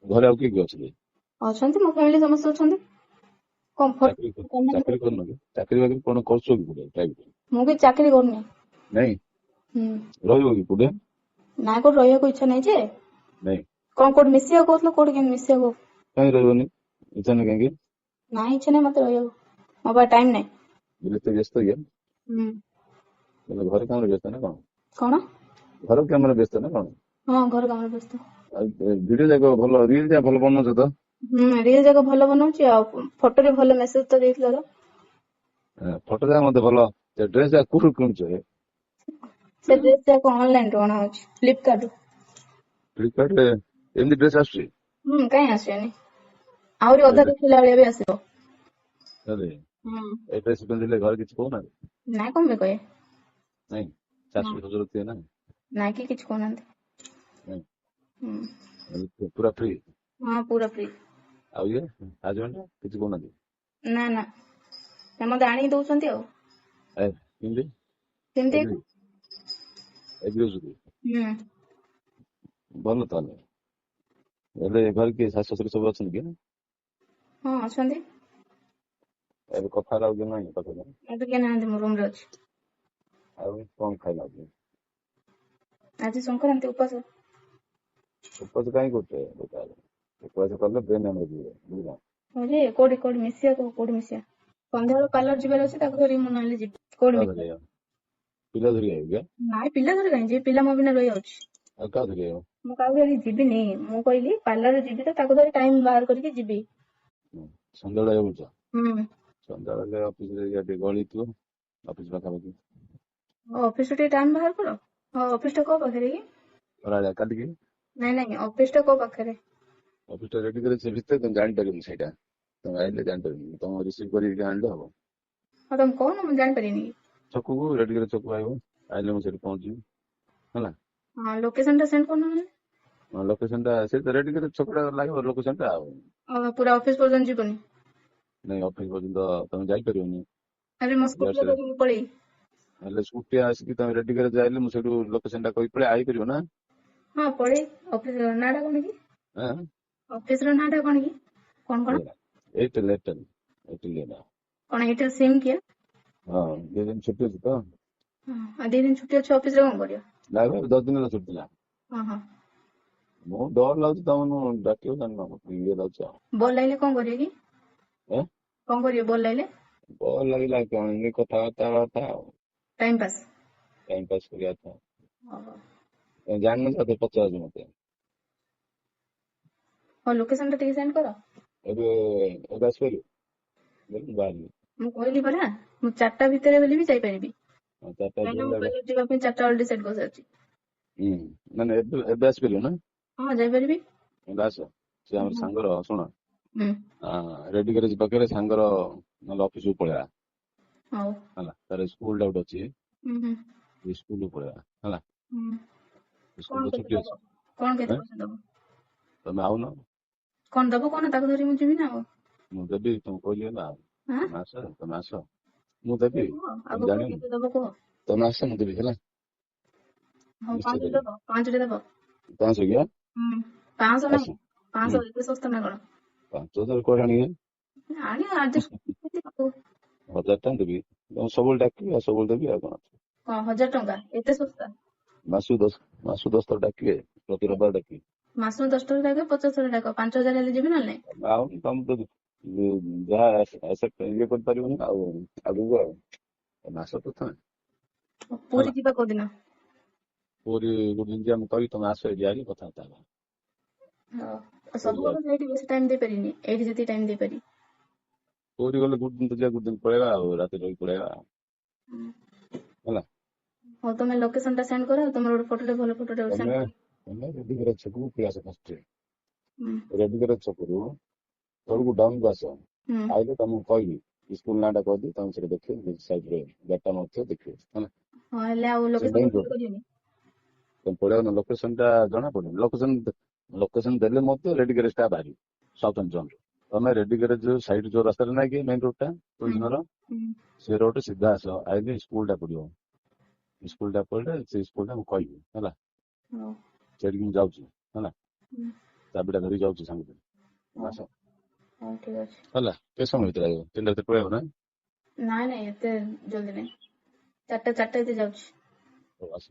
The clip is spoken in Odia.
ଘରେ ଆଉ କିଏ କିଏ ଅଛନ୍ତି? ଅଛନ୍ତି ମୋ ଫ୍ୟାମିଲି ସମସ୍ତେ ଅଛନ୍ତି। ଚାକିରି ଚାକିରି କରୁନ କି? ଚାକିରି ବାକିରି କଣ କରୁଛ କି କୋଉଠି ପ୍ରାଇଭେଟ? ମୁଁ ବି ଚାକିରି କରୁନି। ନାଇଁ ହୁଁ ରହିବ କି କୋଉଠି? ନା କୋଉଠି ରହିବାକୁ ଇଚ୍ଛା ନାହିଁ ଯେ ନାଇଁ କଣ କୋଉଠି ମିଶିବାକୁ କହୁଥିଲ କୋଉଠି କେମିତି ମିଶିବାକୁ? କାହିଁ ରହିବନି? ଇଚ୍ଛା ନାହିଁ କାହିଁକି? ନାଇଁ ଇଚ୍ଛା ନାହିଁ ମତେ ରହିବାକୁ ମୋ ପାଖରେ ଟାଇମ ନାହିଁ। ଏତେ ବ୍ୟସ୍ତ କି? ହୁଁ ଘର କାମରେ ବ୍ୟସ୍ତ ନା କଣ? କଣ? ଘର କାମରେ ବ୍ୟସ୍ତ ନା କଣ? ହଁ ଘର କାମରେ ବ୍ୟସ୍ତ। ଭିଡିଓ ଯାକ ଭଲ ରିଲ ଯାକ ଭଲ ବନଉଛ ତ? ରିଲ ଯାକ ଭଲ ବନଉଛି ଆଉ ଫଟୋରେ ଭଲ ମେସେଜ ତ ଦେଇଥିଲ ତ। ଫଟୋ ଯାକ ମତେ ଭଲ। ଡ୍ରେସ ଯାକ କୋଉଠୁ କିଣୁଛ? ସେ ଡ୍ରେସ ଯାକ ଅନଲାଇନ ରୁ ଅଣା ହଉଛି ଫ୍ଲିପକାର୍ଟ ରୁ। ଫ୍ଲିପକାର୍ଟ ରେ ଏମିତି ଡ୍ରେସ ଆସୁଛି? କାଇଁ ଆସିବନି ଆହୁରି ଅଧା ଦେଖିଲା ଭଳିଆ ବି ଆସିବ। ଏ ଡ୍ରେସ ପିନ୍ଧିଲେ ଘରେ କିଛି କହୁନାହାନ୍ତି? ନାଇଁ କଣ ପାଇଁ କହିବେ? ନାଇଁ ଶାଶୁ ଶ୍ୱଶୁର ଥିବେ ନା? ନାଇଁ କି କିଛି କହୁନାହାନ୍ତି। ପୁରା ଫ୍ରି? ହଁ ପୁରା ଫ୍ରି। ଆଉ ଇଏ ହଜବେଣ୍ଡ କିଛି କହୁନାହାନ୍ତି? ନା ନା ମତେ ଆଣିକି ଦଉଛନ୍ତି ଆଉ କେମିତି ସେମିତି। ଭଲ ତାହେଲେ। ଏବେ ଘରେ କିଏ ଶାଶୁ ଶ୍ୱଶୁର ସବୁ ଅଛନ୍ତି କି? ହଁ ଅଛନ୍ତି। ଏବେ କଥା ଲାଗୁଛି ନାହିଁ କଥା ନାହିଁ? ଏବେ କେହି ନାହାନ୍ତି ମୋ ରୁମ ରେ ଅଛି। ଆଉ କଣ ଖାଇଲା ଆଜି? ଆଜି ସଂକ୍ରାନ୍ତି ଉପାସ। ଉପାସ କାହିଁ କରୁଛ? ଉପାସ କଲେ ବ୍ରେନ ଆମର ଯିବ ବୁଝିଲ। ଯେ କୋଉଠି ମିଶିବା ସନ୍ଧ୍ୟାବେଳୁ ପାର୍ଲର ଯିବାର ଅଛି ତାକୁ ଧରି ମୁଁ ନହେଲେ ଯିବି। କୋଉଠି ମିଶିବା? ପିଲା ଧରି ଆଇବ? ନାଇଁ ପିଲା ଧରି କାହିଁ ଯିବି ପିଲା ମୋ ବିନା ରହିଯାଉଛି। ଆଉ କାହା ଧରି ଆଇବ? ମୁଁ କାହାକୁ ଧରି ଯିବିନି। ମୁଁ କହିଲି ପାର୍ଲର ଯିବି ତ ତାକୁ ଧରି ଟାଇମ ବାହାର କରିକି ଯିବି। ସନ୍ଧ୍ୟାବେଳେ ଯାଉଛ? ହୁଁ ସନ୍ଧ୍ୟାବେଳେ ଅଫିସରେ ଟିକେ ଗହଳି ଥିବ ଅଫିସ ପାଖାପାଖି। ଅଫିସ ଟିକେ ଟାଇମ ବାହାର କର। ହଁ ଅଫିସ ଟା କୋଉ ପାଖରେ କି? କାଲିକି ନାଇଁ ଅଫିସ ଟା କୋଉ ପାଖରେ? ଅଫିସ ଟା ରେଡି କରି ସେ ଭିତରେ ତମେ ଜାଣିପାରିବନି ସେଇଟା। ତମେ ଆଇଲେ ଜାଣିପାରିବନି। ତମକୁ ରିସିଭ୍ କରିକି ଆଣିଲେ ହବ। ହଁ ତମେ କହୁନ ମୁଁ ଜାଣିପାରିବିନି କି? ଛକକୁ ରେଡି କରି ଛକକୁ ଆଇବ। ଆଇଲେ ମୁଁ ସେଠି ପହଞ୍ଚିବି ହେଲା। ହଁ ଲୋକେସନ ଟା ସେଣ୍ଡ କରୁନ ନହେଲେ। ଲୋକେସନ ଟା ସେ ରେଡି କରି ଛକଟା ଲାଗିବ ଲୋକେସନ ଟା ଆଉ। ପୁରା ଅଫିସ ପର୍ଯ୍ୟନ୍ତ ଯିବନି? ନାଇଁ ଅଫିସ ପର୍ଯ୍ୟନ୍ତ ତମେ ଯାଇପାରିବନି। ଆରେ ମୋ ସ୍କୁଟି ଧରିକି ପଳେଇବି। ହେଲେ ସ୍କୁଟି ଆସିକି ତମେ ରେଡି କରି ଯାଇଲେ ମୁଁ ସେଇଠୁ ଲୋକେସନ ଟା କହି ପଳେଇ ଆଇପାରିବ ନା? ହଁ ପଳେଇ ଅଫିସ ନାଁ ଟା କଣ କି? ଅଫିସ ର ନାଁ ଟା କଣ କି? କଣ? ଏୟାରଟେଲ କଣ ଏୟାରଟେଲ ସିମ୍ କି? ହଁ 2 ଦିନ ଛୁଟି ଅଛି ତ। ଆଉ 2 ଦିନ ଛୁଟି ଅଛି ଅଫିସ ରେ କଣ କରିବ? ନାଇଁ 10 ଦିନର ଛୁଟି ଥିଲା। ହଁ ମୁଁ ଡର ଲାଗୁଛି ତମକୁ ଡାକିବ ଜାଣିନ ଇଏ ଲାଗୁଛି ଆଉ। ବୋର ଲାଗିଲେ କଣ କରିବେ କି? କଣ କରିବେ ବୋର ଲାଗିଲେ? ବୋର ଲାଗିଲା କଣ ଏମିତି କଥାବାର୍ତ୍ତା ହେବା କଥା ଆଉ। Time pass. ଟାଇମ ପାସ୍ କରିବା କଥା। ଜାଣିନ ତ ପଚାରୁଛ ମତେ। ହଁ ଲୋକେସନ ଟା ଟିକେ ସେଣ୍ଡ କର। ଏବେ ଆସିପାରିବ? ବାହାରିବି। ମୁଁ କହିଲି ପରା ମୁଁ 4ଟା ଭିତରେ ବୋଲି ବି ଯାଇପାରିବି। 4ଟା କାହିଁକିନା ମୁଁ କଲେଜ ଯିବା ପାଇଁ 4ଟା ବେଳେ ଡିସାଇଡ୍ କରିସାରିଛି। ମାନେ ଏବେ ଆସିପାରିବ ନା? ହଁ ଯାଇପାରିବି। ଆସ ସେ ଆମର ସାଙ୍ଗର ଶୁଣ ହୁଁ ରେଡି ଗ୍ୟାରେଜ ପାଖରେ ସାଙ୍ଗର ନହେଲେ ଅଫିସକୁ ପଳେଇବା ହଉ ହେଲା। ତାର ସ୍କୁଲ ଟା ଗୋଟେ ଅଛି ସ୍କୁଲ ପଳେଇବା ହେଲା। ସ୍କୁଲ ତ ଛୁଟି ଅଛି। କଣ କେତେ ପଇସା ଦବ? ତମେ ଆଉନ। କଣ ଦବ କଣ ତାକୁ ଧରି ମୁଁ ଯିବି ନା ଆଉ। ମୁଁ ଦେବି ତମକୁ କହିଲି ହେଲା ତମେ ଆସ ମୁଁ ଦେବି। ତମେ ଆଗ ଜାଣିବନି କେତେ ଦବ କୁହ? ତମେ ଆସ ମୁଁ ଦେବି ହେଲା। ହଉ ନିଶ୍ଚୟ ଦେବି। 5ରେ ଦବ। 500 କି? 500 ଆସ। ନାହିଁ 500 ଏତେ ଶସ୍ତା ନା କଣ? 5000 କୁଆଡେ ଆଣିବେ? ଆଣିବ ଆଡଜଷ୍ଟ 1000 ଟଙ୍କା ଦେବି। ତମକୁ ସବୁବେଳେ ଡାକିବି ଆଉ ସବୁବେଳେ ଦେବି ଆଉ କଣ। କଣ 1000 ଟଙ୍କା ଏତେ ଶସ୍ତା? ମାସକୁ 10 ଥର ଡାକିବେ ପ୍ରତି ରବିବାର ଡାକିବି। ମାସକୁ 10 ଥର ଡାକ 50 ଥର ଡାକ 5000 ହେଲେ ଯିବି ନହେଲେ ନାଇଁ। ଆଉ ତମେ ତ ଯାହା ଇଏ କରିପାରିବନି ଆଉ ଆଗକୁ ଆଉ ମାସ ପ୍ରଥମେ ପୁରୀ ଯିବା କୋଉଦିନ? ପୁରୀ ଗୋଟେ ଦିନ ଯିବା ମୁଁ କହିବି ତମେ ଆସ ଏଇଠି ଆଗେ କଥାବାର୍ତ୍ତା ହେବା। ସବୁ କଥା ସେଇଠି ବେଶୀ ଟାଇମ ଦେଇପାରିବିନି ଏଇଠି ଯେତିକି ଟାଇମ ଦେଇପାରିବି। ପୁରୀ ଗଲେ ଗୋଟେ ଦିନ ତ ଯିବା ଗୋଟେ ଦିନ ପଳେଇବା ଆଉ ରାତି ରହିକି ପଳେଇବା ହେଲା। ହଉ ତମେ ଲୋକେସନ ଟା ସେଣ୍ଡ କର ତମର ଗୋଟେ ଫଟୋ ଭଲ ଫଟୋ ସେଣ୍ଡ କର। ତମେ ରେଡି ଗ୍ୟାରେଜ ଛକକୁ ପଳେଇ ଆସ ଫାଷ୍ଟ। ରେଡି ଗ୍ୟାରେଜ ଛକରୁ ତଳକୁ ଡାଉନକୁ ଆସ। ଆଇଲେ ତମକୁ କହିବି ସ୍କୁଲ ନାଁ ଟା କହିଦେବି ତମେ ସେଠି ଦେଖିବ ସାଇଡରେ ଗାଡିଟା ନଥିବ ଦେଖିବ ହେଲା। ହଁ ହେଲେ ଆଉ ଲୋକେସନ ସେଣ୍ଡ କରିବନି? ତମେ ପଳେଇବ ଲୋକେସନ ଟା ଜଣା ପଡୁନି। ଲୋକେସନ ଦେଲେ ମଧ୍ୟ ରେଡି ଗ୍ୟାରେଜ ଟା ବାହାରିବ ସାଉଥ ଜୋନ୍ ରୁ। ତମେ ରେଡି ଗ୍ୟାରେଜ ସାଇଡ ଯୋଉ ରାସ୍ତାରେ ନାଇଁ କି ମେନ ରୋଡ ଟା ସେ ରୋଡ ସିଧା ଆସ ଆଇଲେ ସ୍କୁଲ ଟା ପଡିବ। ସ୍କୁଲ ଟା ପଡିଲେ ସେଇ ସ୍କୁଲ ଟା ମୁଁ କହିବି ହେଲା। ସେଇଠିକି ମୁଁ ଯାଉଛି ହେଲା। ଚାବିଟା ଧରି ଯାଉଛି ସାଙ୍ଗେ ହଉ ଆସ ହଉ ଠିକ ଅଛି। ହେଲା। କେତେ ସମୟ ଭିତରେ ଆସିବ? 3ଟା ଭିତରେ ପଳେଇବ ନା? ନାଇଁ ନାଇଁ ଏତେ ଜଲ୍ଦି ନାଇଁ, 4ଟା ଏତେ ଯାଉଛି। ହଉ ଆସ।